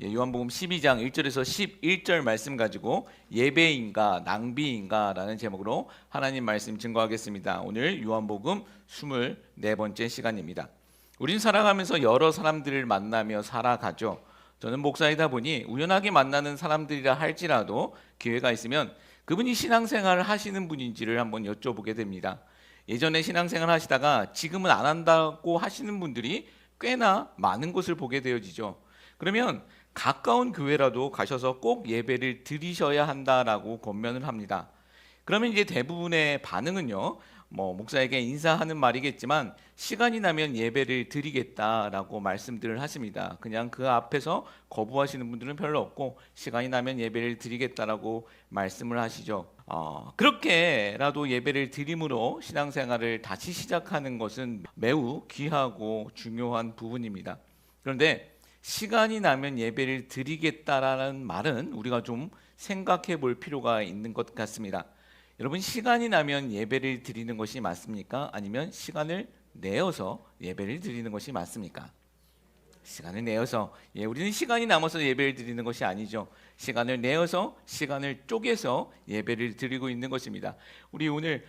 요한복음 12장 1절에서 11절 말씀 가지고 예배인가 낭비인가라는 제목으로 하나님 말씀 증거하겠습니다. 오늘 요한복음 24번째 시간입니다. 우린 살아가면서 여러 사람들을 만나며 살아가죠. 저는 목사이다 보니 우연하게 만나는 사람들이라 할지라도 기회가 있으면 그분이 신앙생활을 하시는 분인지를 한번 여쭤보게 됩니다. 예전에 신앙생활 하시다가 지금은 안 한다고 하시는 분들이 꽤나 많은 것을 보게 되어지죠. 그러면 가까운 교회라도 가셔서 꼭 예배를 드리셔야 한다라고 권면을 합니다. 그러면 이제 대부분의 반응은요, 목사에게 인사하는 말이겠지만 시간이 나면 예배를 드리겠다라고 말씀들을 하십니다. 그냥 그 앞에서 거부하시는 분들은 별로 없고 시간이 나면 예배를 드리겠다라고 말씀을 하시죠. 그렇게라도 예배를 드림으로 신앙생활을 다시 시작하는 것은 매우 귀하고 중요한 부분입니다. 그런데 시간이 나면 예배를 드리겠다라는 말은 우리가 좀 생각해 볼 필요가 있는 것 같습니다. 여러분, 시간이 나면 예배를 드리는 것이 맞습니까? 아니면 시간을 내어서 예배를 드리는 것이 맞습니까? 시간을 내어서, 우리는 시간이 남아서 예배를 드리는 것이 아니죠. 시간을 내어서, 시간을 쪼개서 예배를 드리고 있는 것입니다. 우리 오늘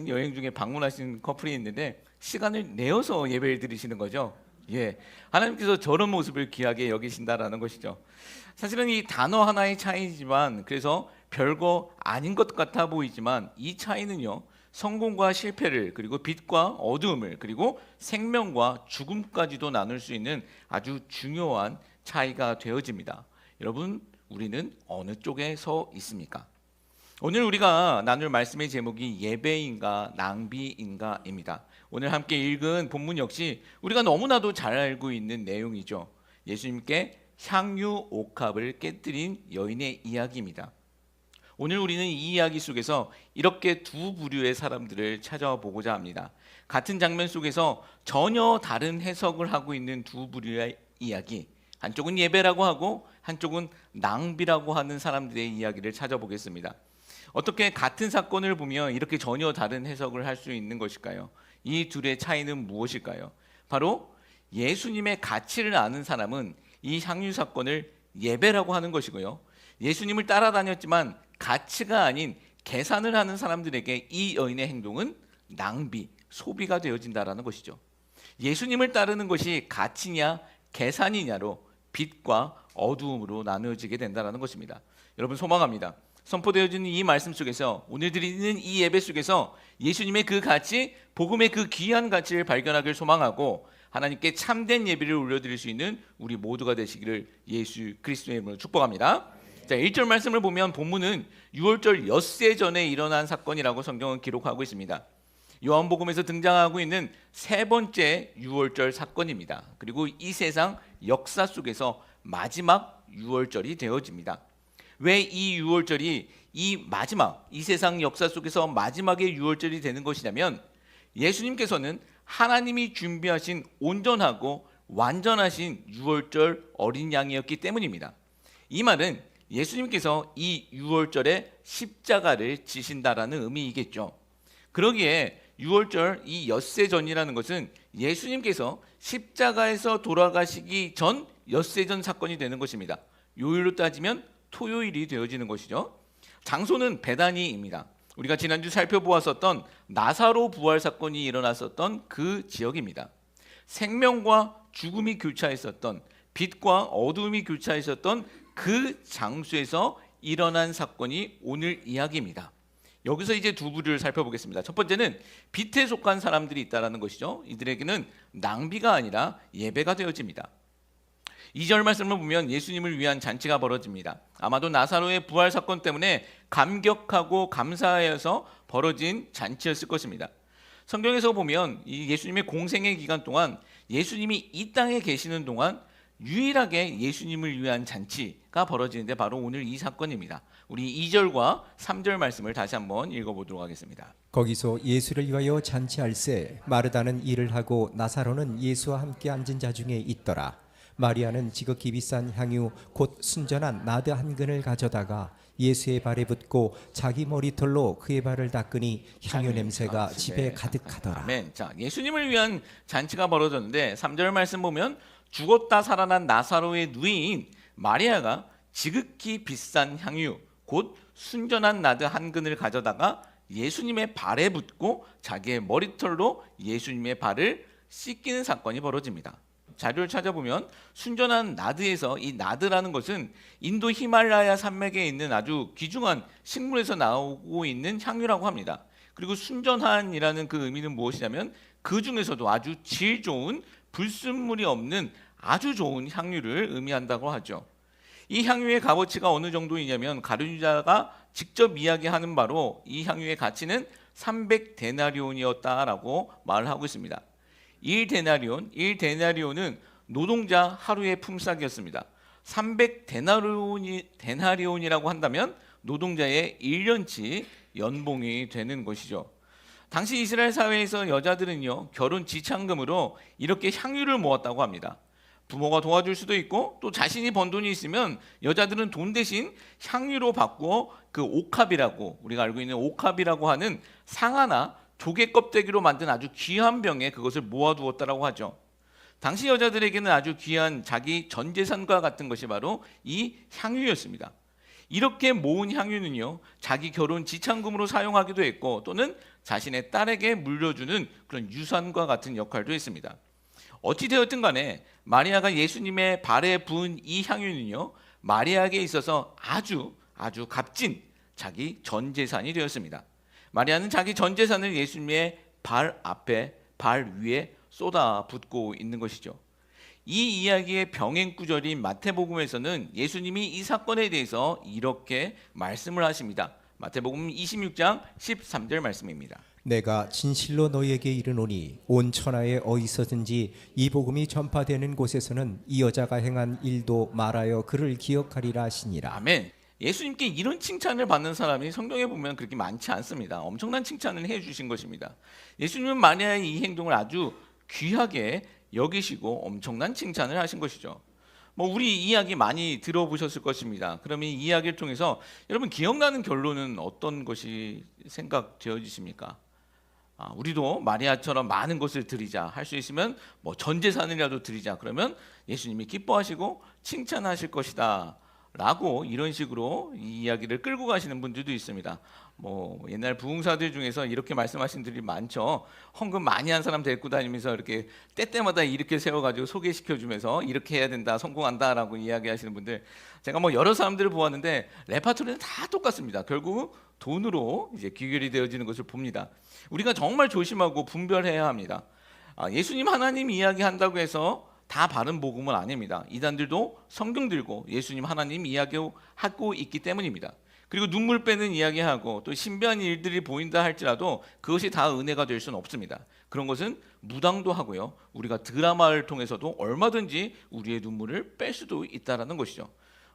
여행 중에 방문하신 커플이 있는데 시간을 내어서 예배를 드리시는 거죠. 하나님께서 저런 모습을 귀하게 여기신다라는 것이죠. 사실은 이 단어 하나의 차이지만, 그래서 별거 아닌 것 같아 보이지만 이 차이는요, 성공과 실패를, 그리고 빛과 어두움을, 그리고 생명과 죽음까지도 나눌 수 있는 아주 중요한 차이가 되어집니다. 여러분, 우리는 어느 쪽에 서 있습니까? 오늘 우리가 나눌 말씀의 제목이 예배인가 낭비인가입니다. 오늘 함께 읽은 본문 역시 우리가 너무나도 잘 알고 있는 내용이죠. 예수님께 향유 옥합을 깨뜨린 여인의 이야기입니다. 오늘 우리는 이 이야기 속에서 이렇게 두 부류의 사람들을 찾아보고자 합니다. 같은 장면 속에서 전혀 다른 해석을 하고 있는 두 부류의 이야기, 한쪽은 예배라고 하고 한쪽은 낭비라고 하는 사람들의 이야기를 찾아보겠습니다. 어떻게 같은 사건을 보면 이렇게 전혀 다른 해석을 할 수 있는 것일까요? 이 둘의 차이는 무엇일까요? 바로 예수님의 가치를 아는 사람은 이 향유 사건을 예배라고 하는 것이고요, 예수님을 따라다녔지만 가치가 아닌 계산을 하는 사람들에게 이 여인의 행동은 낭비, 소비가 되어진다라는 것이죠. 예수님을 따르는 것이 가치냐 계산이냐로 빛과 어두움으로 나누어지게 된다는 것입니다. 여러분, 소망합니다. 선포되어지는 이 말씀 속에서, 오늘 드리는 이 예배 속에서 예수님의 그 가치, 복음의 그 귀한 가치를 발견하길 소망하고 하나님께 참된 예배를 올려드릴 수 있는 우리 모두가 되시기를 예수 그리스도의 이름으로 축복합니다. 자, 1절 말씀을 보면 본문은 유월절 엿새 전에 일어난 사건이라고 성경은 기록하고 있습니다. 요한복음에서 등장하고 있는 세 번째 유월절 사건입니다. 그리고 이 세상 역사 속에서 마지막 유월절이 되어집니다. 왜 이 유월절이 이 세상 역사 속에서 마지막의 유월절이 되는 것이냐면, 예수님께서는 하나님이 준비하신 온전하고 완전하신 유월절 어린 양이었기 때문입니다. 이 말은 예수님께서 이 유월절에 십자가를 지신다라는 의미이겠죠. 그러기에 유월절 이 엿새 전이라는 것은 예수님께서 십자가에서 돌아가시기 전 엿새 전 사건이 되는 것입니다. 요일로 따지면 토요일이 되어지는 것이죠. 장소는 베다니입니다. 우리가 지난주 살펴보았었던 나사로 부활 사건이 일어났었던 그 지역입니다. 생명과 죽음이 교차했었던, 빛과 어두움이 교차했었던 그 장소에서 일어난 사건이 오늘 이야기입니다. 여기서 이제 두 부류를 살펴보겠습니다. 첫 번째는 빛에 속한 사람들이 있다는 것이죠. 이들에게는 낭비가 아니라 예배가 되어집니다. 2절 말씀을 보면 예수님을 위한 잔치가 벌어집니다. 아마도 나사로의 부활 사건 때문에 감격하고 감사하여서 벌어진 잔치였을 것입니다. 성경에서 보면 이 예수님의 공생의 기간 동안, 예수님이 이 땅에 계시는 동안 유일하게 예수님을 위한 잔치가 벌어지는데 바로 오늘 이 사건입니다. 우리 2절과 3절 말씀을 다시 한번 읽어보도록 하겠습니다. 거기서 예수를 위하여 잔치할세 마르다는 일을 하고 나사로는 예수와 함께 앉은 자 중에 있더라. 마리아는 지극히 비싼 향유 곧 순전한 나드 한 근을 가져다가 예수의 발에 붓고 자기 머리털로 그의 발을 닦으니 향유 냄새가 집에 가득하더라. 아멘. 자, 예수님을 위한 잔치가 벌어졌는데 3절 말씀 보면 죽었다 살아난 나사로의 누이인 마리아가 지극히 비싼 향유 곧 순전한 나드 한 근을 가져다가 예수님의 발에 붓고 자기의 머리털로 예수님의 발을 씻기는 사건이 벌어집니다. 자료를 찾아보면 순전한 나드에서 이 나드라는 것은 인도 히말라야 산맥에 있는 아주 귀중한 식물에서 나오고 있는 향유라고 합니다. 그리고 순전한이라는 그 의미는 무엇이냐면 그 중에서도 아주 질 좋은 불순물이 없는 아주 좋은 향유를 의미한다고 하죠. 이 향유의 값어치가 어느 정도이냐면 가룟유다가 직접 이야기하는 바로 이 향유의 가치는 300데나리온이었다라고 말을 하고 있습니다. 1데나리온은 노동자 하루의 품삯이었습니다. 300데나리온이라고 한다면 노동자의 1년치 연봉이 되는 것이죠. 당시 이스라엘 사회에서 여자들은요, 결혼 지참금으로 이렇게 향유를 모았다고 합니다. 부모가 도와줄 수도 있고 또 자신이 번 돈이 있으면 여자들은 돈 대신 향유로 바꾸어 그 옥합이라고, 우리가 알고 있는 옥합이라고 하는 상아나 조개 껍데기로 만든 아주 귀한 병에 그것을 모아두었다라고 하죠. 당시 여자들에게는 아주 귀한 자기 전 재산과 같은 것이 바로 이 향유였습니다. 이렇게 모은 향유는요, 자기 결혼 지참금으로 사용하기도 했고 또는 자신의 딸에게 물려주는 그런 유산과 같은 역할도 했습니다. 어찌되었든 간에 마리아가 예수님의 발에 부은 이 향유는요, 마리아에게 있어서 아주 값진 자기 전 재산이 되었습니다. 마리아는 자기 전 재산을 예수님의 발 앞에, 발 위에 쏟아 붓고 있는 것이죠. 이 이야기의 병행 구절인 마태복음에서는 예수님이 이 사건에 대해서 이렇게 말씀을 하십니다. 마태복음 26장 13절 말씀입니다. 내가 진실로 너희에게 이르노니 온 천하에 어디서든지 이 복음이 전파되는 곳에서는 이 여자가 행한 일도 말하여 그를 기억하리라 하시니라. 아멘. 예수님께 이런 칭찬을 받는 사람이 성경에 보면 그렇게 많지 않습니다. 엄청난 칭찬을 해주신 것입니다. 예수님은 마리아의 이 행동을 아주 귀하게 여기시고 엄청난 칭찬을 하신 것이죠. 우리 이야기 많이 들어보셨을 것입니다. 그러면 이 이야기를 통해서 여러분 기억나는 결론은 어떤 것이 생각되어지십니까? 우리도 마리아처럼 많은 것을 드리자, 할 수 있으면 전 재산이라도 드리자, 그러면 예수님이 기뻐하시고 칭찬하실 것이다 라고 이런 식으로 이 이야기를 끌고 가시는 분들도 있습니다. 옛날 부흥사들 중에서 이렇게 말씀하신 분들이 많죠. 헌금 많이 한 사람 데리고 다니면서 이렇게 때때마다 이렇게 세워가지고 소개시켜주면서 이렇게 해야 된다, 성공한다라고 이야기하시는 분들, 제가 여러 사람들을 보았는데 레파토리는 다 똑같습니다. 결국 돈으로 이제 귀결이 되어지는 것을 봅니다. 우리가 정말 조심하고 분별해야 합니다. 예수님 하나님 이야기한다고 해서 다 바른 복음은 아닙니다. 이단들도 성경 들고 예수님 하나님 이야기하고 있기 때문입니다. 그리고 눈물 빼는 이야기하고 또 신비한 일들이 보인다 할지라도 그것이 다 은혜가 될 수는 없습니다. 그런 것은 무당도 하고요, 우리가 드라마를 통해서도 얼마든지 우리의 눈물을 뺄 수도 있다라는 것이죠.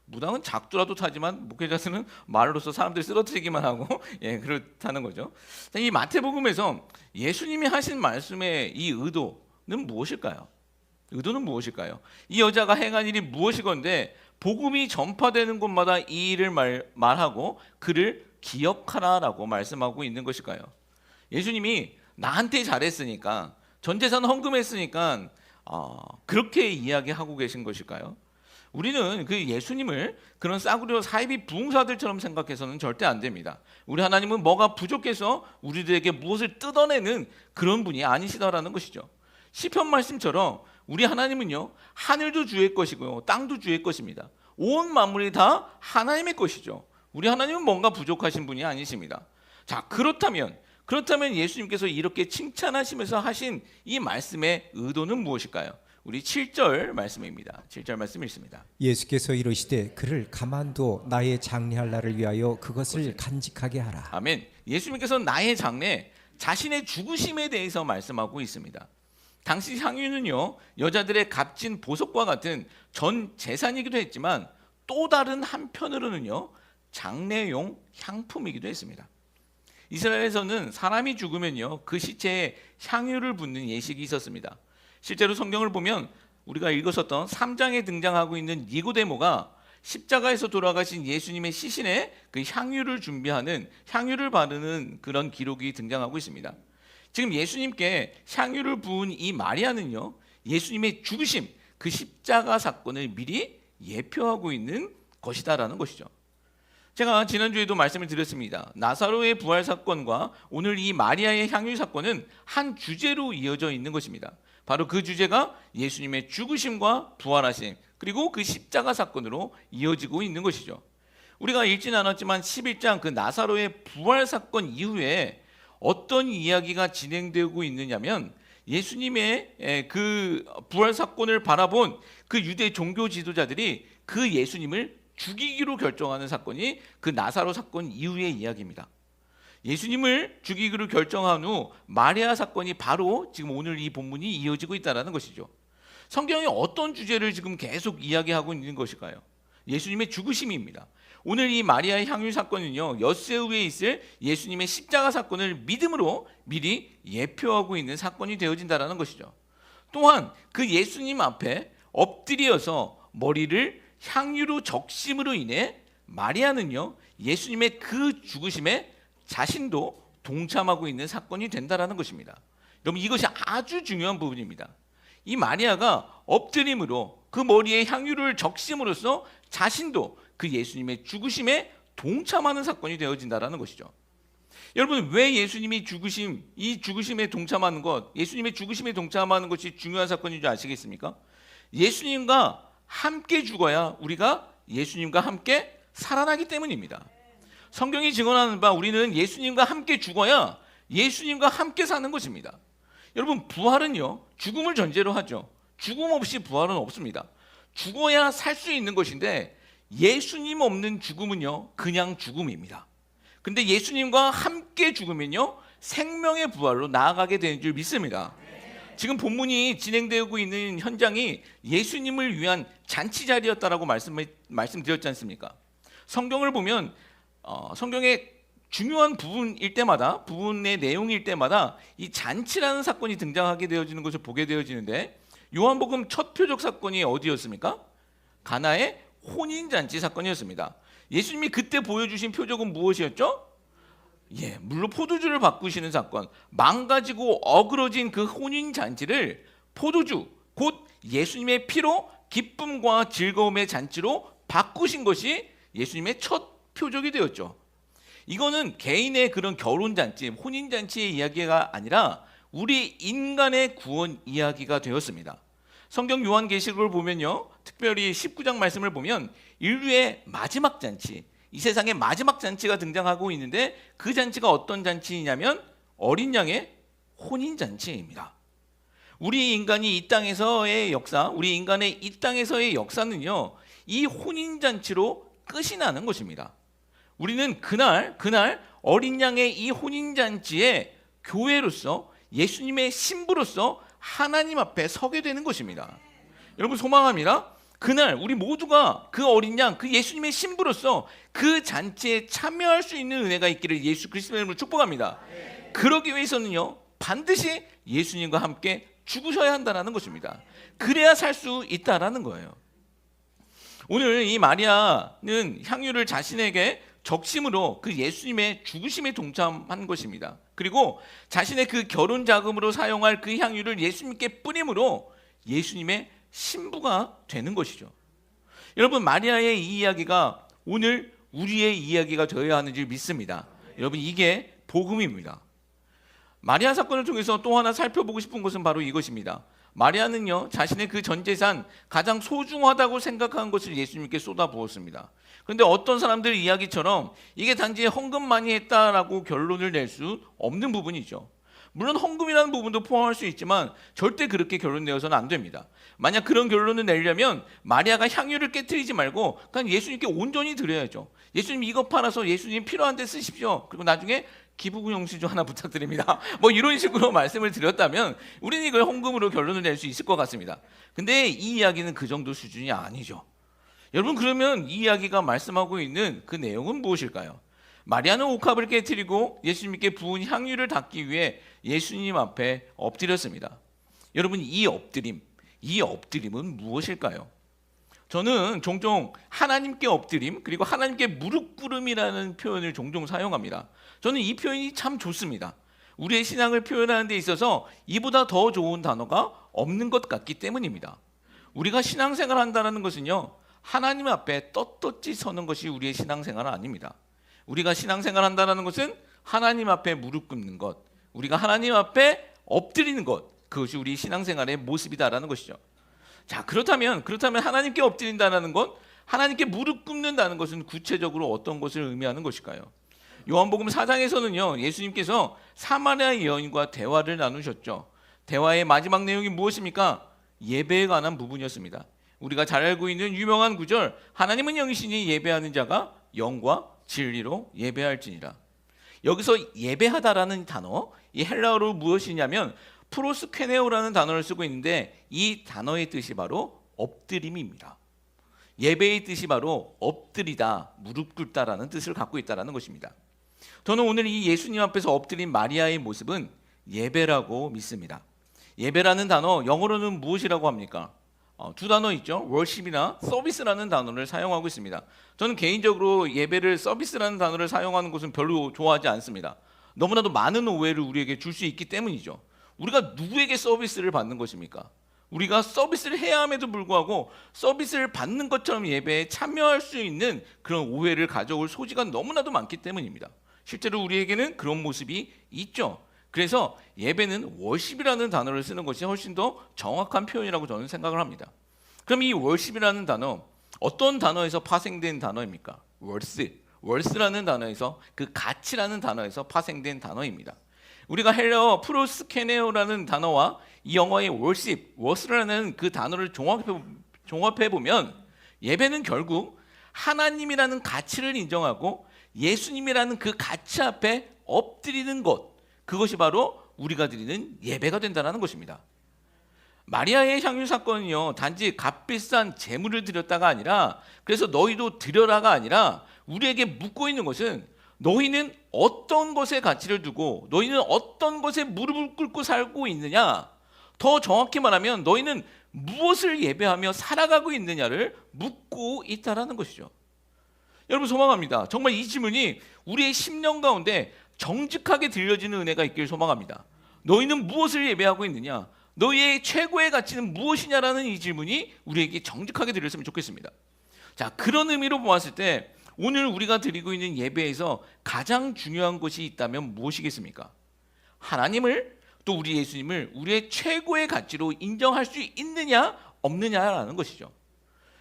무당은 작두라도 타지만 목회자들은 말로서 사람들 쓰러뜨리기만 하고 그렇다는 거죠. 이 마태복음에서 예수님이 하신 말씀의 이 의도는 무엇일까요? 이 여자가 행한 일이 무엇이건데 복음이 전파되는 곳마다 이 일을 말하고 그를 기억하라라고 말씀하고 있는 것일까요? 예수님이 나한테 잘했으니까, 전 재산 헌금했으니까 그렇게 이야기하고 계신 것일까요? 우리는 그 예수님을 그런 싸구려 사이비 부흥사들처럼 생각해서는 절대 안 됩니다. 우리 하나님은 뭐가 부족해서 우리들에게 무엇을 뜯어내는 그런 분이 아니시다라는 것이죠. 시편 말씀처럼 우리 하나님은요, 하늘도 주의 것이고요, 땅도 주의 것입니다. 온 만물이 다 하나님의 것이죠. 우리 하나님은 뭔가 부족하신 분이 아니십니다. 자, 그렇다면 예수님께서 이렇게 칭찬하시면서 하신 이 말씀의 의도는 무엇일까요? 우리 7절 말씀입니다. 7절 말씀 읽습니다. 예수께서 이르시되 그를 가만둬 나의 장례할 날을 위하여 그것을 간직하게 하라. 아멘. 예수님께서 나의 장례, 자신의 죽으심에 대해서 말씀하고 있습니다. 당시 향유는요, 여자들의 값진 보석과 같은 전 재산이기도 했지만 또 다른 한편으로는요, 장례용 향품이기도 했습니다. 이스라엘에서는 사람이 죽으면요, 그 시체에 향유를 붓는 예식이 있었습니다. 실제로 성경을 보면 우리가 읽었었던 3장에 등장하고 있는 니고데모가 십자가에서 돌아가신 예수님의 시신에 그 향유를 준비하는, 향유를 바르는 그런 기록이 등장하고 있습니다. 지금 예수님께 향유를 부은 이 마리아는요, 예수님의 죽으심, 그 십자가 사건을 미리 예표하고 있는 것이다라는 것이죠. 제가 지난주에도 말씀을 드렸습니다. 나사로의 부활 사건과 오늘 이 마리아의 향유 사건은 한 주제로 이어져 있는 것입니다. 바로 그 주제가 예수님의 죽으심과 부활하심, 그리고 그 십자가 사건으로 이어지고 있는 것이죠. 우리가 읽지는 않았지만 11장 그 나사로의 부활 사건 이후에 어떤 이야기가 진행되고 있느냐면, 예수님의 그 부활 사건을 바라본 그 유대 종교 지도자들이 그 예수님을 죽이기로 결정하는 사건이 그 나사로 사건 이후의 이야기입니다. 예수님을 죽이기로 결정한 후 마리아 사건이 바로 지금 오늘 이 본문이 이어지고 있다는 것이죠. 성경이 어떤 주제를 지금 계속 이야기하고 있는 것일까요? 예수님의 죽으심입니다. 오늘 이 마리아의 향유 사건은요, 엿새 후에 있을 예수님의 십자가 사건을 믿음으로 미리 예표하고 있는 사건이 되어진다는 것이죠. 또한 그 예수님 앞에 엎드려서 머리를 향유로 적심으로 인해 마리아는요, 예수님의 그 죽으심에 자신도 동참하고 있는 사건이 된다는 것입니다. 여러분, 이것이 아주 중요한 부분입니다. 이 마리아가 엎드림으로 그 머리에 향유를 적심으로써 자신도 그 예수님의 죽으심에 동참하는 사건이 되어진다는 것이죠. 여러분, 왜 예수님이 이 죽으심에 동참하는 것, 예수님의 죽으심에 동참하는 것이 중요한 사건인 줄 아시겠습니까? 예수님과 함께 죽어야 우리가 예수님과 함께 살아나기 때문입니다. 성경이 증언하는 바 우리는 예수님과 함께 죽어야 예수님과 함께 사는 것입니다. 여러분, 부활은요, 죽음을 전제로 하죠. 죽음 없이 부활은 없습니다. 죽어야 살 수 있는 것인데, 예수님 없는 죽음은요, 그냥 죽음입니다. 근데 예수님과 함께 죽으면요, 생명의 부활로 나아가게 되는 줄 믿습니다. 지금 본문이 진행되고 있는 현장이 예수님을 위한 잔치 자리였다라고 말씀드렸지 않습니까? 성경을 보면 성경의 중요한 부분의 내용일 때마다 이 잔치라는 사건이 등장하게 되어지는 것을 보게 되어지는데, 요한복음 첫 표적 사건이 어디였습니까? 가나의 혼인잔치 사건이었습니다. 예수님이 그때 보여주신 표적은 무엇이었죠? 물로 포도주를 바꾸시는 사건, 망가지고 어그러진 그 혼인잔치를 포도주, 곧 예수님의 피로 기쁨과 즐거움의 잔치로 바꾸신 것이 예수님의 첫 표적이 되었죠. 이거는 개인의 그런 결혼잔치, 혼인잔치의 이야기가 아니라 우리 인간의 구원 이야기가 되었습니다. 성경 요한계시록을 보면요, 특별히 19장 말씀을 보면 인류의 마지막 잔치, 이 세상의 마지막 잔치가 등장하고 있는데, 그 잔치가 어떤 잔치이냐면 어린 양의 혼인잔치입니다. 우리 인간의 이 땅에서의 역사는요, 이 혼인잔치로 끝이 나는 것입니다. 우리는 그날 어린 양의 이 혼인잔치에 교회로서, 예수님의 신부로서 하나님 앞에 서게 되는 것입니다. 여러분, 소망합니다. 그날 우리 모두가 그 어린 양, 그 예수님의 신부로서 그 잔치에 참여할 수 있는 은혜가 있기를 예수 그리스도의 이름으로 축복합니다. 그러기 위해서는요, 반드시 예수님과 함께 죽으셔야 한다는 것입니다. 그래야 살 수 있다라는 거예요. 오늘 이 마리아는 향유를 자신에게 적심으로 그 예수님의 죽으심에 동참한 것입니다. 그리고 자신의 그 결혼 자금으로 사용할 그 향유를 예수님께 뿌림으로 예수님의 신부가 되는 것이죠. 여러분, 마리아의 이 이야기가 오늘 우리의 이야기가 되어야 하는 줄 믿습니다. 여러분, 이게 복음입니다. 마리아 사건을 통해서 또 하나 살펴보고 싶은 것은 바로 이것입니다. 마리아는요, 자신의 그 전 재산, 가장 소중하다고 생각한 것을 예수님께 쏟아부었습니다. 그런데 어떤 사람들 이야기처럼 이게 단지 헌금 많이 했다라고 결론을 낼 수 없는 부분이죠. 물론 헌금이라는 부분도 포함할 수 있지만 절대 그렇게 결론 내어서는 안 됩니다. 만약 그런 결론을 내려면 마리아가 향유를 깨트리지 말고 그냥 예수님께 온전히 드려야죠. 예수님, 이거 팔아서 예수님 필요한 데 쓰십시오. 그리고 나중에 기부금 영수증 하나 부탁드립니다. 뭐 이런 식으로 말씀을 드렸다면 우리는 이걸 헌금으로 결론을 낼 수 있을 것 같습니다. 근데 이 이야기는 그 정도 수준이 아니죠. 여러분, 그러면 이 이야기가 말씀하고 있는 그 내용은 무엇일까요? 마리아는 옥합을 깨트리고 예수님께 부은 향유를 닦기 위해 예수님 앞에 엎드렸습니다. 여러분, 이 엎드림은 무엇일까요? 저는 종종 하나님께 엎드림, 그리고 하나님께 무릎 꿇음이라는 표현을 종종 사용합니다. 저는 이 표현이 참 좋습니다. 우리의 신앙을 표현하는 데 있어서 이보다 더 좋은 단어가 없는 것 같기 때문입니다. 우리가 신앙생활 한다는 것은요, 하나님 앞에 떳떳이 서는 것이 우리의 신앙생활은 아닙니다. 우리가 신앙생활 한다는 것은 하나님 앞에 무릎 꿇는 것, 우리가 하나님 앞에 엎드리는 것, 그것이 우리 신앙생활의 모습이다라는 것이죠. 자, 그렇다면 하나님께 엎드린다는 것, 하나님께 무릎 꿇는다는 것은 구체적으로 어떤 것을 의미하는 것일까요? 요한복음 4장에서는요, 예수님께서 사마리아 여인과 대화를 나누셨죠. 대화의 마지막 내용이 무엇입니까? 예배에 관한 부분이었습니다. 우리가 잘 알고 있는 유명한 구절, 하나님은 영이시니 예배하는 자가 영과 진리로 예배할지니라. 여기서 예배하다라는 단어, 이 헬라어로 무엇이냐면 프로스케네오라는 단어를 쓰고 있는데, 이 단어의 뜻이 바로 엎드림입니다. 예배의 뜻이 바로 엎드리다, 무릎 꿇다라는 뜻을 갖고 있다는 것입니다. 저는 오늘 이 예수님 앞에서 엎드린 마리아의 모습은 예배라고 믿습니다. 예배라는 단어, 영어로는 무엇이라고 합니까? 두 단어 있죠. worship이나 서비스라는 단어를 사용하고 있습니다. 저는 개인적으로 예배를 서비스라는 단어를 사용하는 것은 별로 좋아하지 않습니다. 너무나도 많은 오해를 우리에게 줄 수 있기 때문이죠. 우리가 누구에게 서비스를 받는 것입니까? 우리가 서비스를 해야 함에도 불구하고 서비스를 받는 것처럼 예배에 참여할 수 있는 그런 오해를 가져올 소지가 너무나도 많기 때문입니다. 실제로 우리에게는 그런 모습이 있죠. 그래서 예배는 워십이라는 단어를 쓰는 것이 훨씬 더 정확한 표현이라고 저는 생각을 합니다. 그럼 이 워십이라는 단어, 어떤 단어에서 파생된 단어입니까? 월스라는 단어에서, 그 가치라는 단어에서 파생된 단어입니다. 우리가 헬라어 프로스케네오라는 단어와 이 영어의 워스라는 그 단어를 종합해 보면 예배는 결국 하나님이라는 가치를 인정하고 예수님이라는 그 가치 앞에 엎드리는 것, 그것이 바로 우리가 드리는 예배가 된다는 것입니다. 마리아의 향유 사건은요, 단지 값비싼 제물을 드렸다가 아니라, 그래서 너희도 드려라가 아니라 우리에게 묻고 있는 것은 너희는 어떤 것에 가치를 두고 너희는 어떤 것에 무릎을 꿇고 살고 있느냐, 더 정확히 말하면 너희는 무엇을 예배하며 살아가고 있느냐를 묻고 있다는 것이죠. 여러분, 소망합니다. 정말 이 질문이 우리의 심령 가운데 정직하게 들려지는 은혜가 있길 소망합니다. 너희는 무엇을 예배하고 있느냐, 너희의 최고의 가치는 무엇이냐라는 이 질문이 우리에게 정직하게 들렸으면 좋겠습니다. 자, 그런 의미로 보았을 때 오늘 우리가 드리고 있는 예배에서 가장 중요한 것이 있다면 무엇이겠습니까? 하나님을, 또 우리 예수님을 우리의 최고의 가치로 인정할 수 있느냐 없느냐라는 것이죠.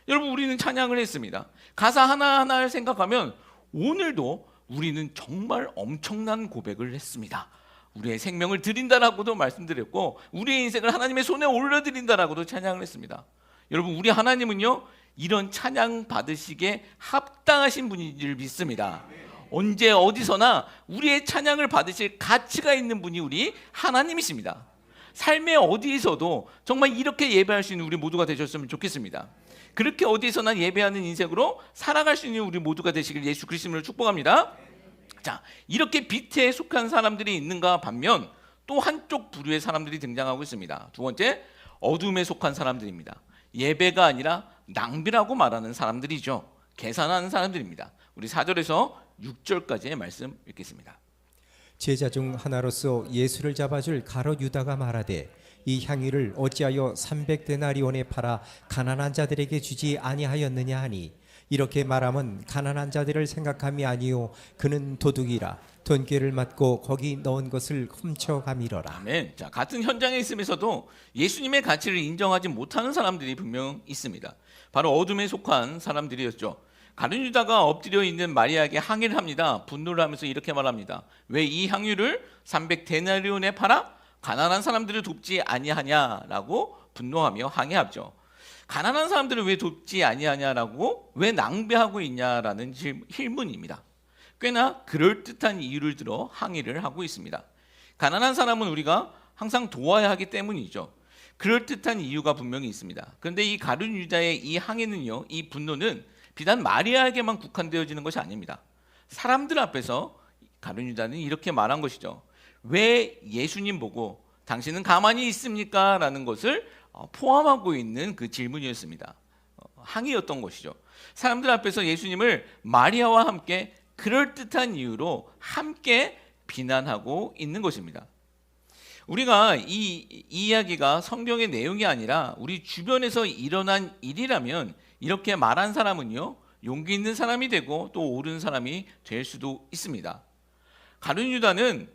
여러분, 우리는 찬양을 했습니다. 가사 하나하나를 생각하면 오늘도 우리는 정말 엄청난 고백을 했습니다. 우리의 생명을 드린다라고도 말씀드렸고, 우리의 인생을 하나님의 손에 올려드린다라고도 찬양을 했습니다. 여러분, 우리 하나님은요, 이런 찬양 받으시기에 합당하신 분인 줄 믿습니다. 언제 어디서나 우리의 찬양을 받으실 가치가 있는 분이 우리 하나님이십니다. 삶의 어디에서도 정말 이렇게 예배할 수 있는 우리 모두가 되셨으면 좋겠습니다. 그렇게 어디서나 예배하는 인생으로 살아갈 수 있는 우리 모두가 되시길 예수 그리스도를 축복합니다. 자, 이렇게 빛에 속한 사람들이 있는가 반면 또 한쪽 부류의 사람들이 등장하고 있습니다. 두 번째, 어둠에 속한 사람들입니다. 예배가 아니라 낭비라고 말하는 사람들이죠. 계산하는 사람들입니다. 우리 4절에서 6절까지의 말씀 읽겠습니다. 제자 중 하나로서 예수를 잡아줄 가롯 유다가 말하되 이 향유를 어찌하여 300데나리온에 팔아 가난한 자들에게 주지 아니하였느냐 하니, 이렇게 말하면 가난한 자들을 생각함이 아니요 그는 도둑이라 돈꾀를 맞고 거기 넣은 것을 훔쳐가미러라. 아멘. 자, 같은 현장에 있으면서도 예수님의 가치를 인정하지 못하는 사람들이 분명 있습니다. 바로 어둠에 속한 사람들이었죠. 가룟 유다가 엎드려 있는 마리아에게 항의를 합니다. 분노를 하면서 이렇게 말합니다. 왜 이 향유를 300데나리온에 팔아 가난한 사람들을 돕지 아니하냐라고 분노하며 항의하죠. 가난한 사람들을 왜 돕지 아니하냐라고, 왜 낭비하고 있냐라는 질문입니다. 꽤나 그럴듯한 이유를 들어 항의를 하고 있습니다. 가난한 사람은 우리가 항상 도와야 하기 때문이죠. 그럴듯한 이유가 분명히 있습니다. 그런데 이 가룟 유다의 이 항의는요, 이 분노는 비단 마리아에게만 국한되어지는 것이 아닙니다. 사람들 앞에서 가룟 유다는 이렇게 말한 것이죠. 왜 예수님 보고 당신은 가만히 있습니까? 라는 것을 포함하고 있는 그 질문이었습니다. 항의였던 것이죠. 사람들 앞에서 예수님을 마리아와 함께 그럴듯한 이유로 함께 비난하고 있는 것입니다. 우리가 이 이야기가 성경의 내용이 아니라 우리 주변에서 일어난 일이라면 이렇게 말한 사람은요, 용기 있는 사람이 되고 또 옳은 사람이 될 수도 있습니다. 가룟유다라는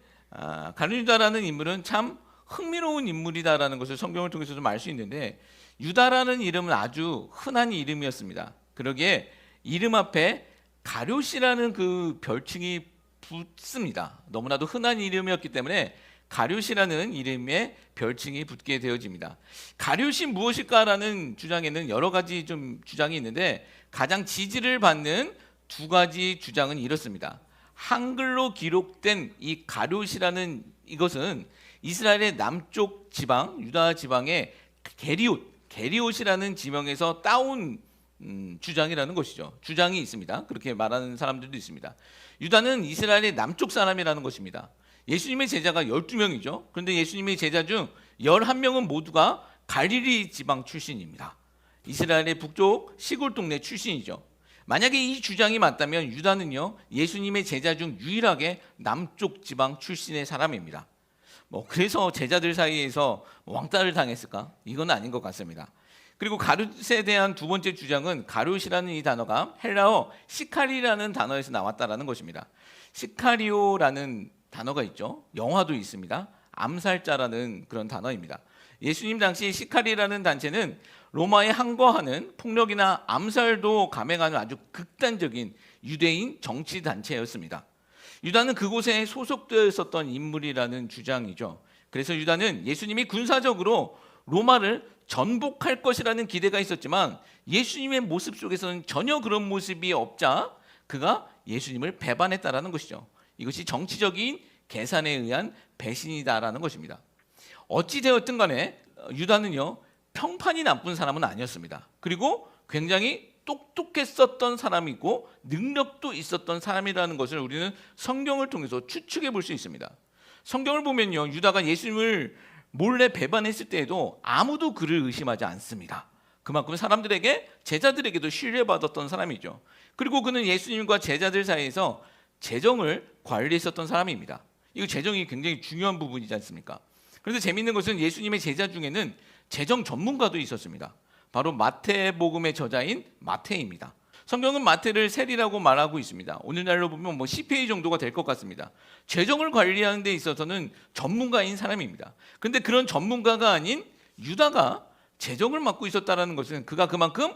인물은 참 흥미로운 인물이다라는 것을 성경을 통해서 좀 알 수 있는데, 유다라는 이름은 아주 흔한 이름이었습니다. 그러기에 이름 앞에 가룟이라는 그 별칭이 붙습니다. 너무나도 흔한 이름이었기 때문에 가룟이라는 이름의 별칭이 붙게 되어집니다. 가룟이 무엇일까라는 주장에는 여러 가지 좀 주장이 있는데, 가장 지지를 받는 두 가지 주장은 이렇습니다. 한글로 기록된 이 가룟이라는 이것은 이스라엘의 남쪽 지방, 유다 지방의 게리옷이라는 지명에서 따온 주장이라는 것이죠. 주장이 있습니다. 그렇게 말하는 사람들도 있습니다. 유다는 이스라엘의 남쪽 사람이라는 것입니다. 예수님의 제자가 12명이죠. 그런데 예수님의 제자 중 11명은 모두가 갈릴리 지방 출신입니다. 이스라엘의 북쪽 시골 동네 출신이죠. 만약에 이 주장이 맞다면 유다는요, 예수님의 제자 중 유일하게 남쪽 지방 출신의 사람입니다. 그래서 제자들 사이에서 왕따를 당했을까? 이건 아닌 것 같습니다. 그리고 가룟에 대한 두 번째 주장은, 가룟이라는 이 단어가 헬라어 시카리라는 단어에서 나왔다라는 것입니다. 시카리오라는 단어가 있죠. 영화도 있습니다. 암살자라는 그런 단어입니다. 예수님 당시 시카리라는 단체는 로마에 항거하는 폭력이나 암살도 감행하는 아주 극단적인 유대인 정치 단체였습니다. 유다는 그곳에 소속되어 있었던 인물이라는 주장이죠. 그래서 유다는 예수님이 군사적으로 로마를 전복할 것이라는 기대가 있었지만, 예수님의 모습 속에서는 전혀 그런 모습이 없자 그가 예수님을 배반했다라는 것이죠. 이것이 정치적인 계산에 의한 배신이다라는 것입니다. 어찌 되었든 간에 유다는요, 평판이 나쁜 사람은 아니었습니다. 그리고 굉장히 똑똑했었던 사람이고 능력도 있었던 사람이라는 것을 우리는 성경을 통해서 추측해 볼 수 있습니다. 성경을 보면요, 유다가 예수님을 몰래 배반했을 때에도 아무도 그를 의심하지 않습니다. 그만큼 사람들에게, 제자들에게도 신뢰받았던 사람이죠. 그리고 그는 예수님과 제자들 사이에서 재정을 관리했었던 사람입니다. 이거 재정이 굉장히 중요한 부분이지 않습니까? 그런데 재미있는 것은 예수님의 제자 중에는 재정 전문가도 있었습니다. 바로 마태복음의 저자인 마태입니다. 성경은 마태를 세리라고 말하고 있습니다. 오늘날로 보면 10페이지 정도가 될 것 같습니다. 재정을 관리하는 데 있어서는 전문가인 사람입니다. 그런데 그런 전문가가 아닌 유다가 재정을 맡고 있었다는 것은 그가 그만큼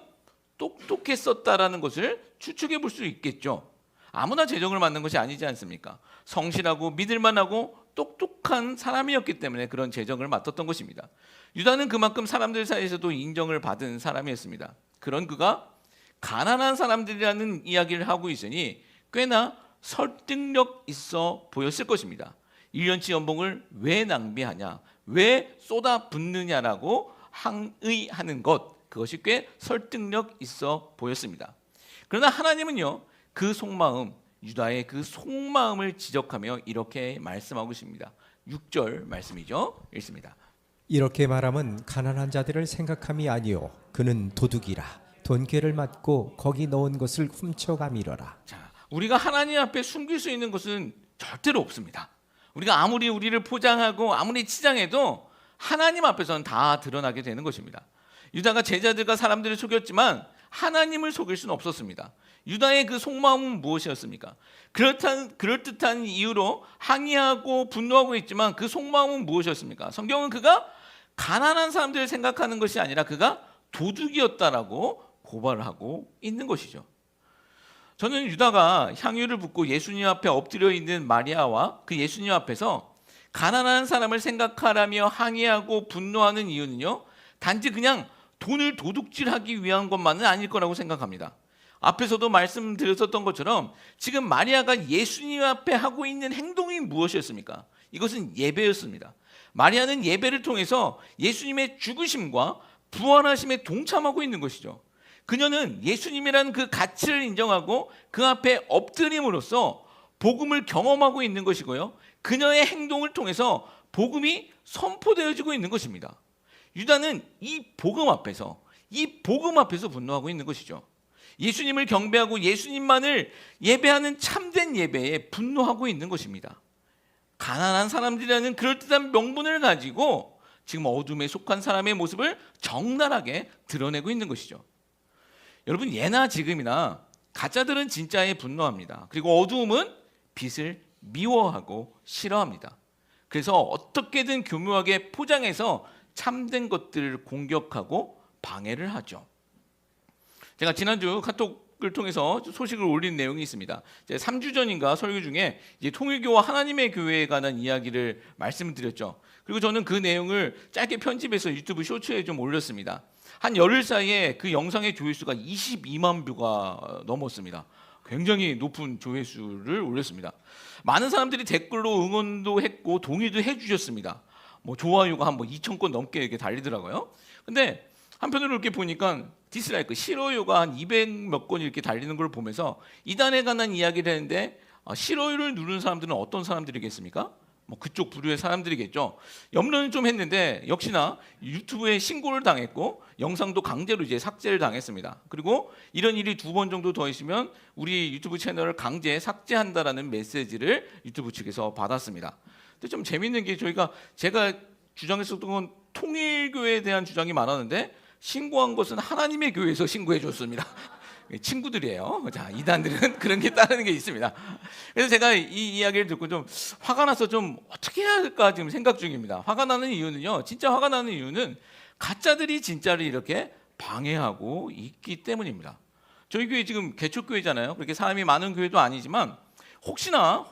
똑똑했었다라는 것을 추측해 볼 수 있겠죠. 아무나 재정을 맡는 것이 아니지 않습니까? 성실하고 믿을만하고 똑똑한 사람이었기 때문에 그런 재정을 맡았던 것입니다. 유다는 그만큼 사람들 사이에서도 인정을 받은 사람이었습니다. 그런 그가 가난한 사람들이라는 이야기를 하고 있으니 꽤나 설득력 있어 보였을 것입니다. 1년치 연봉을 왜 낭비하냐, 왜 쏟아붓느냐라고 항의하는 것, 그것이 꽤 설득력 있어 보였습니다. 그러나 하나님은요, 그 속마음, 유다의 그 속마음을 지적하며 이렇게 말씀하고 있습니다. 6절 말씀이죠. 읽습니다. 이렇게 말함은 가난한 자들을 생각함이 아니요 그는 도둑이라. 돈괴를 맞고 거기 넣은 것을 훔쳐가미러라. 자, 우리가 하나님 앞에 숨길 수 있는 것은 절대로 없습니다. 우리가 아무리 우리를 포장하고 아무리 치장해도 하나님 앞에서는 다 드러나게 되는 것입니다. 유다가 제자들과 사람들을 속였지만 하나님을 속일 수는 없었습니다. 유다의 그 속마음은 무엇이었습니까? 그럴듯한 이유로 항의하고 분노하고 있지만 그 속마음은 무엇이었습니까? 성경은 그가 가난한 사람들을 생각하는 것이 아니라 그가 도둑이었다라고 고발을 하고 있는 것이죠. 저는 유다가 향유를 붓고 예수님 앞에 엎드려 있는 마리아와 그 예수님 앞에서 가난한 사람을 생각하라며 항의하고 분노하는 이유는요, 단지 그냥 돈을 도둑질하기 위한 것만은 아닐 거라고 생각합니다. 앞에서도 말씀드렸었던 것처럼 지금 마리아가 예수님 앞에 하고 있는 행동이 무엇이었습니까? 이것은 예배였습니다. 마리아는 예배를 통해서 예수님의 죽으심과 부활하심에 동참하고 있는 것이죠. 그녀는 예수님이라는 그 가치를 인정하고 그 앞에 엎드림으로써 복음을 경험하고 있는 것이고요. 그녀의 행동을 통해서 복음이 선포되어지고 있는 것입니다. 유다는 이 복음 앞에서 분노하고 있는 것이죠. 예수님을 경배하고 예수님만을 예배하는 참된 예배에 분노하고 있는 것입니다. 가난한 사람들이라는 그럴듯한 명분을 가지고 지금 어둠에 속한 사람의 모습을 적나라하게 드러내고 있는 것이죠. 여러분, 예나 지금이나 가짜들은 진짜에 분노합니다. 그리고 어두움은 빛을 미워하고 싫어합니다. 그래서 어떻게든 교묘하게 포장해서 참된 것들을 공격하고 방해를 하죠. 제가 지난주 카톡을 통해서 소식을 올린 내용이 있습니다. 3주 전인가 설교 중에 이제 통일교와 하나님의 교회에 관한 이야기를 말씀드렸죠. 그리고 저는 그 내용을 짧게 편집해서 유튜브 쇼츠에 좀 올렸습니다. 한 열흘 사이에 그 영상의 조회수가 22만 뷰가 넘었습니다. 굉장히 높은 조회수를 올렸습니다. 많은 사람들이 댓글로 응원도 했고 동의도 해주셨습니다. 뭐 좋아요가 한 2,000건 넘게 이렇게 달리더라고요. 근데 한편으로 이렇게 보니까 디스라이크, 싫어요가 한 200몇 건 이렇게 달리는 걸 보면서 이단에 관한 이야기를 했는데 싫어요를 누른 사람들은 어떤 사람들이겠습니까? 뭐 그쪽 부류의 사람들이겠죠. 염려는 좀 했는데 역시나 유튜브에 신고를 당했고 영상도 강제로 이제 삭제를 당했습니다. 그리고 이런 일이 2번 정도 더 있으면 우리 유튜브 채널을 강제 삭제한다라는 메시지를 유튜브 측에서 받았습니다. 근데 좀 재밌는 게 제가 주장했었던 건 통일교회에 대한 주장이 많았는데 신고한 것은 하나님의 교회에서 신고해 줬습니다. 친구들이에요. 자, 이단들은 그런 게 따르는 게 있습니다. 그래서 제가 이 이야기를 듣고 좀 화가 나서 좀 어떻게 해야 할까 지금 생각 중입니다. 화가 나는 이유는요. 진짜 화가 나는 이유는 가짜들이 진짜를 이렇게 방해하고 있기 때문입니다. 저희 교회 지금 개척교회잖아요. 그렇게 사람이 많은 교회도 아니지만 혹시나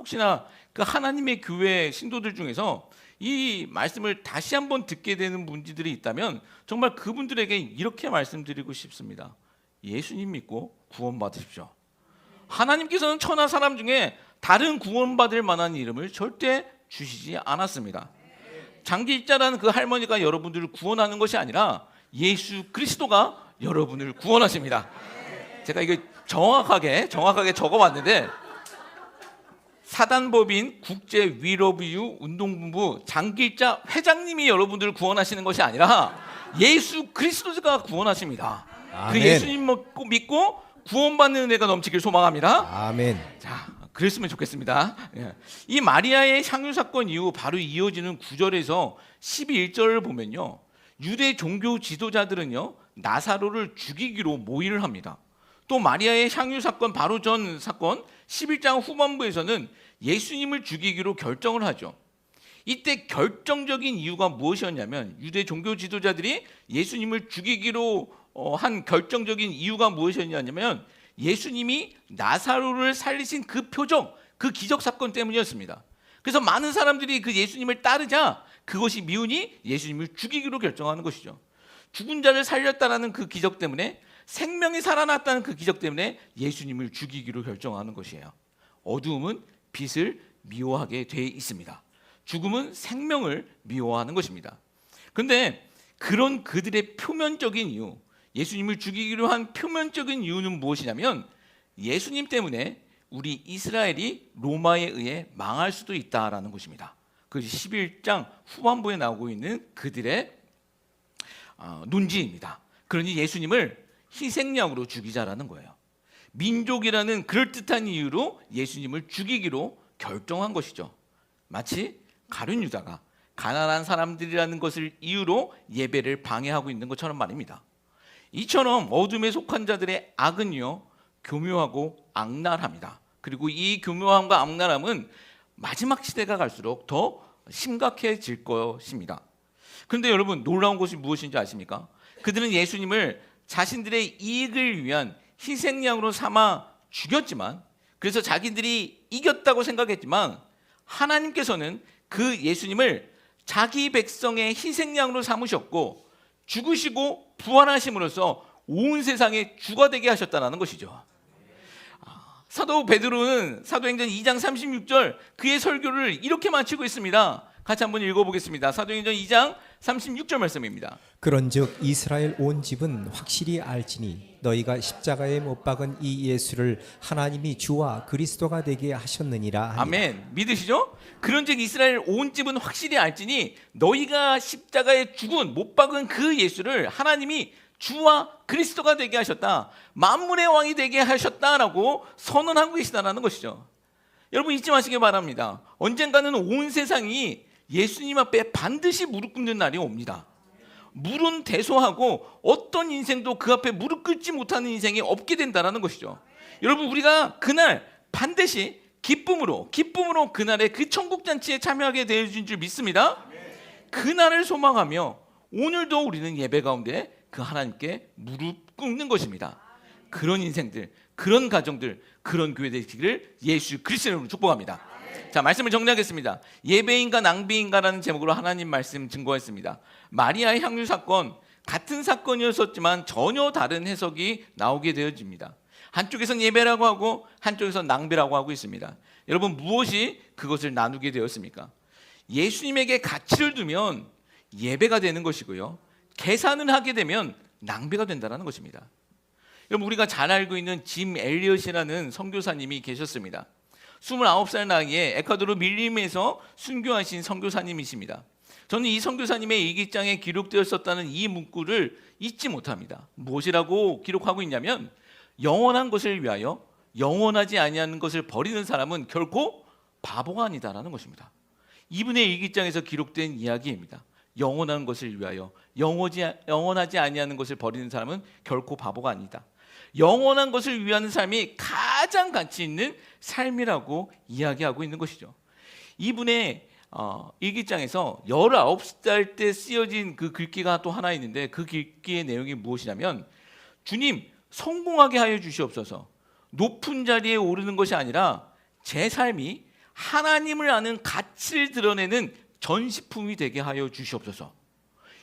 그 하나님의 교회 신도들 중에서 이 말씀을 다시 한번 듣게 되는 분들이 있다면 정말 그분들에게 이렇게 말씀드리고 싶습니다. 예수님 믿고 구원받으십시오. 하나님께서는 천하 사람 중에 다른 구원받을 만한 이름을 절대 주시지 않았습니다. 장기자라는 그 할머니가 여러분들을 구원하는 것이 아니라 예수 그리스도가 여러분을 구원하십니다. 제가 이거 정확하게 적어봤는데 사단법인 국제 위러브유 운동본부 장길자 회장님이 여러분들을 구원하시는 것이 아니라 예수 그리스도가 구원하십니다. 아멘. 그 예수님 믿고 구원받는 은혜가 넘치길 소망합니다. 아멘. 자, 그랬으면 좋겠습니다. 이 마리아의 향유 사건 이후 바로 이어지는 9절에서 11절을 보면요, 유대 종교 지도자들은요 나사로를 죽이기로 모의를 합니다. 또 마리아의 향유 사건 바로 전 사건 11장 후반부에서는 예수님을 죽이기로 결정을 하죠. 이때 결정적인 이유가 무엇이었냐면 유대 종교 지도자들이 예수님을 죽이기로 한 결정적인 이유가 무엇이었냐면 예수님이 나사로를 살리신 그 표적, 그 기적 사건 때문이었습니다. 그래서 많은 사람들이 그 예수님을 따르자 그것이 미우니 예수님을 죽이기로 결정하는 것이죠. 죽은 자를 살렸다라는 그 기적 때문에, 생명이 살아났다는 그 기적 때문에 예수님을 죽이기로 결정하는 것이에요. 어두움은 빛을 미워하게 돼 있습니다. 죽음은 생명을 미워하는 것입니다. 그런데 그런 그들의 표면적인 이유, 예수님을 죽이기로 한 표면적인 이유는 무엇이냐면 예수님 때문에 우리 이스라엘이 로마에 의해 망할 수도 있다라는 것입니다. 그 11장 후반부에 나오고 있는 그들의 논지입니다. 그러니 예수님을 희생양으로 죽이자라는 거예요. 민족이라는 그럴듯한 이유로 예수님을 죽이기로 결정한 것이죠. 마치 가룟 유다가 가난한 사람들이라는 것을 이유로 예배를 방해하고 있는 것처럼 말입니다. 이처럼 어둠에 속한 자들의 악은요 교묘하고 악랄합니다. 그리고 이 교묘함과 악랄함은 마지막 시대가 갈수록 더 심각해질 것입니다. 그런데 여러분, 놀라운 것이 무엇인지 아십니까? 그들은 예수님을 자신들의 이익을 위한 희생양으로 삼아 죽였지만, 그래서 자기들이 이겼다고 생각했지만 하나님께서는 그 예수님을 자기 백성의 희생양으로 삼으셨고 죽으시고 부활하심으로써 온 세상에 주가 되게 하셨다는 것이죠. 사도 베드로는 사도행전 2장 36절 그의 설교를 이렇게 마치고 있습니다. 같이 한번 읽어보겠습니다. 사도행전 2장 36절 말씀입니다. 그런즉 이스라엘 온 집은 확실히 알지니 너희가 십자가에 못 박은 이 예수를 하나님이 주와 그리스도가 되게 하셨느니라 하니라. 아멘. 믿으시죠? 그런즉 이스라엘 온 집은 확실히 알지니 너희가 십자가에 죽은 못 박은 그 예수를 하나님이 주와 그리스도가 되게 하셨다, 만물의 왕이 되게 하셨다라고 선언하고 계시다는 것이죠. 여러분, 잊지 마시기 바랍니다. 언젠가는 온 세상이 예수님 앞에 반드시 무릎 꿇는 날이 옵니다. 물은 대소하고 어떤 인생도 그 앞에 무릎 꿇지 못하는 인생이 없게 된다는 것이죠. 여러분, 우리가 그날 반드시 기쁨으로 그날의 그 천국잔치에 참여하게 되어진 줄 믿습니다. 그날을 소망하며 오늘도 우리는 예배 가운데 그 하나님께 무릎 꿇는 것입니다. 그런 인생들, 그런 가정들, 그런 교회 되시기를 예수 그리스도의 이름으로 축복합니다. 자, 말씀을 정리하겠습니다. 예배인가 낭비인가라는 제목으로 하나님 말씀 증거했습니다. 마리아의 향유 사건, 같은 사건이었었지만 전혀 다른 해석이 나오게 되어집니다. 한쪽에선 예배라고 하고 한쪽에선 낭비라고 하고 있습니다. 여러분, 무엇이 그것을 나누게 되었습니까? 예수님에게 가치를 두면 예배가 되는 것이고요, 계산을 하게 되면 낭비가 된다는 것입니다. 여러분, 우리가 잘 알고 있는 짐 엘리엇이라는 선교사님이 계셨습니다. 29살 나이에 에콰도르 밀림에서 순교하신 선교사님이십니다. 저는 이 선교사님의 일기장에 기록되었었다는 이 문구를 잊지 못합니다. 무엇이라고 기록하고 있냐면, 영원한 것을 위하여 영원하지 아니하는 것을 버리는 사람은 결코 바보가 아니다라는 것입니다. 이분의 일기장에서 기록된 이야기입니다. 영원한 것을 위하여 영원하지 아니하는 것을 버리는 사람은 결코 바보가 아니다. 영원한 것을 위하는 삶이 가장 가치 있는 삶이라고 이야기하고 있는 것이죠. 이분의 일기장에서 19살 때 쓰여진 그 글귀가 또 하나 있는데, 그 글귀의 내용이 무엇이냐면, 주님, 성공하게 하여 주시옵소서. 높은 자리에 오르는 것이 아니라 제 삶이 하나님을 아는 가치를 드러내는 전시품이 되게 하여 주시옵소서.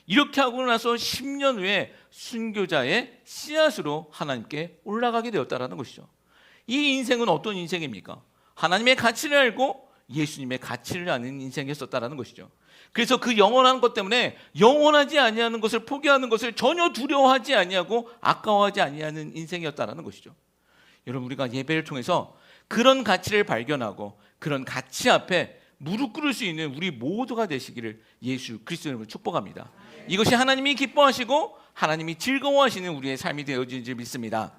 이렇게 하고 나서 10년 후에 순교자의 씨앗으로 하나님께 올라가게 되었다는 것이죠. 이 인생은 어떤 인생입니까? 하나님의 가치를 알고 예수님의 가치를 아는 인생이었다는 것이죠. 그래서 그 영원한 것 때문에 영원하지 아니하는 것을 포기하는 것을 전혀 두려워하지 아니하고 아까워하지 아니하는 인생이었다는 것이죠. 여러분, 우리가 예배를 통해서 그런 가치를 발견하고 그런 가치 앞에 무릎 꿇을 수 있는 우리 모두가 되시기를 예수 그리스도의 이름으로 축복합니다. 이것이 하나님이 기뻐하시고 하나님이 즐거워하시는 우리의 삶이 되어진 줄 믿습니다.